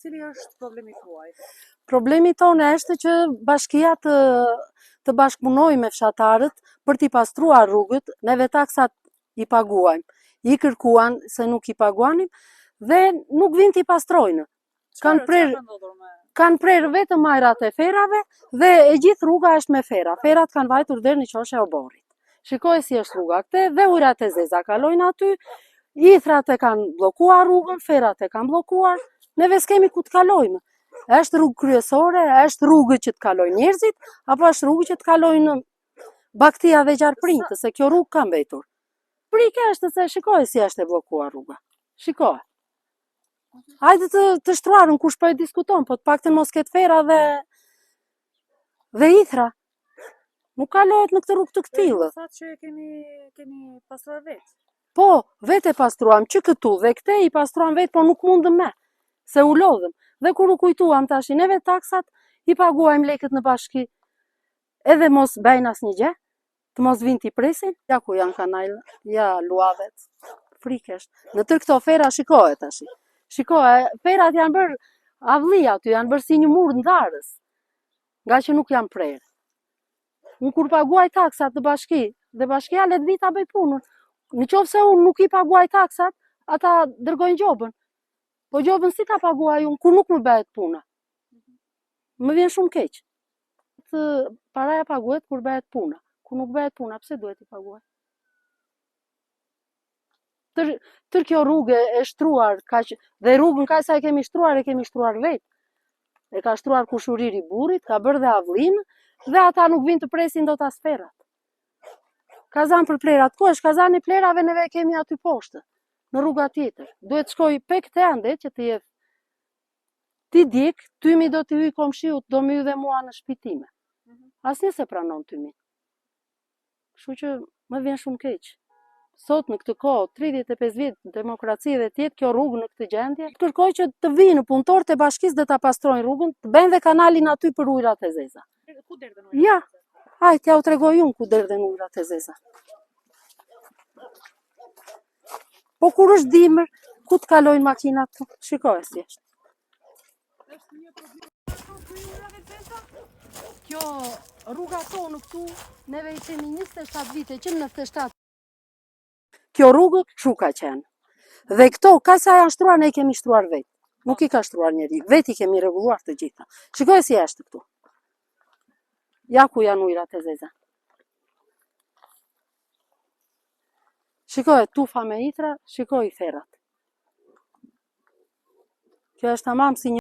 Cili është problemi tuaj? Problemi tonë është që bashkia të bashkëpunojë me fshatarët për t'i pastruar rrugët, neve taksat i paguajmë. I kërkuan se nuk i paguanim dhe nuk vinë t'i pastrojnë. Kanë prerë vetëm ajrat e ferave dhe e gjithë rruga është me fera. Ferat kanë vajtur deri në Qoshe e Oborrit. Shikoj si është rruga këte dhe ujrat e zeza kalojnë aty, ithrat e kanë bllokuar rrugën, ferat e kanë bllokuar, neve s'kemi ku të kalojmë. Është rrugë kryesore, është rrugë që të kalojnë njerëzit, apo është rrugë që të kalojnë baktia dhe gjarprinjtë, se kjo rrugë ka mbetur. Prike është se shikoj si është e bllokuar rruga. Shikoj. Hajde të shtruarën kush po e diskuton, po të paktën mos ketë fera dhe ithra. Nuk kalohet në këtë rrugë të këtillë. Sa që keni pastruar vetë? Po, vetë e pastruam, që këtu dhe këte i pastruam vetë, po nuk mundëm me, se u lodhëm. Dhe kur u kujtuam tash neve taksat, i paguajmë lekët në bashki, edhe mos bëjnë asnjë gjë, të mos vinë t'i presin. Ja ku janë kanal, ja luavet, frikesht. Në tërë këto fera shikohet tash. Shikohet, ferat janë bërë avlli aty, janë bërë si një mur ndarës, nga që nuk janë prerë. Unë kur paguaj taksat të bashki, dhe bashkia le të vi ta bëj punën. Në qoftë se unë nuk i paguaj taksat, ata dërgojnë gjobën. Po gjobën si ta paguaj unë, kur nuk më bëhet puna. Më vjen shumë keq. Paraja paguhet kur bëhet puna. Kur nuk bëhet puna, pse duhet i paguaj? Tër kjo rrugë e shtruar, dhe rrugën kaq sa e kemi shtruar vetë. E ka shtruar kushuriri burrit, ka bërë dhe avllinë, dhe ata nuk vinë të presin dot as ferat. Kazan për plerat, ku është kazani plerave, neve kemi aty poshtë, në rruga tjetër. Duhet shkoj pe këte ande që të jetë. Ti dik, tymi do t'i hyj komshiut, do më hyj dhe mua në shtëpi time. Asnjë se pranon tymi. Kështu që më vjen shumë keq. Sot në këtë kohë, 35 vjet demokraci dhe tjetë kjo rrugë në këtë gjendje, kërkoj që të vinë punëtorët e bashkisë dhe ta pastrojnë rrugën, të bëjnë dhe kanalin aty për ujrat e zeza. Ku derdhen ujrat? Ja, hajt, ja u tregoj unë ku derdhen ujrat e zeza. Po kur është dimër, ku të kalojnë makinat? Shikoj si është. Kjo rruga tonë këtu, neve i kemi 27 vite, që në 97. Kjo rrugë kështu ka qenë. Dhe këto, ka sa janë shtruar, ne i kemi shtruar vetë. Nuk i ka shtruar njeri, vetë i kemi rregulluar të gjitha. Shikoj si është këtu. Ja ku janë ujrat e zeza. Shikoj tufa me ithra, shikoj ferat. Kjo është tamam si një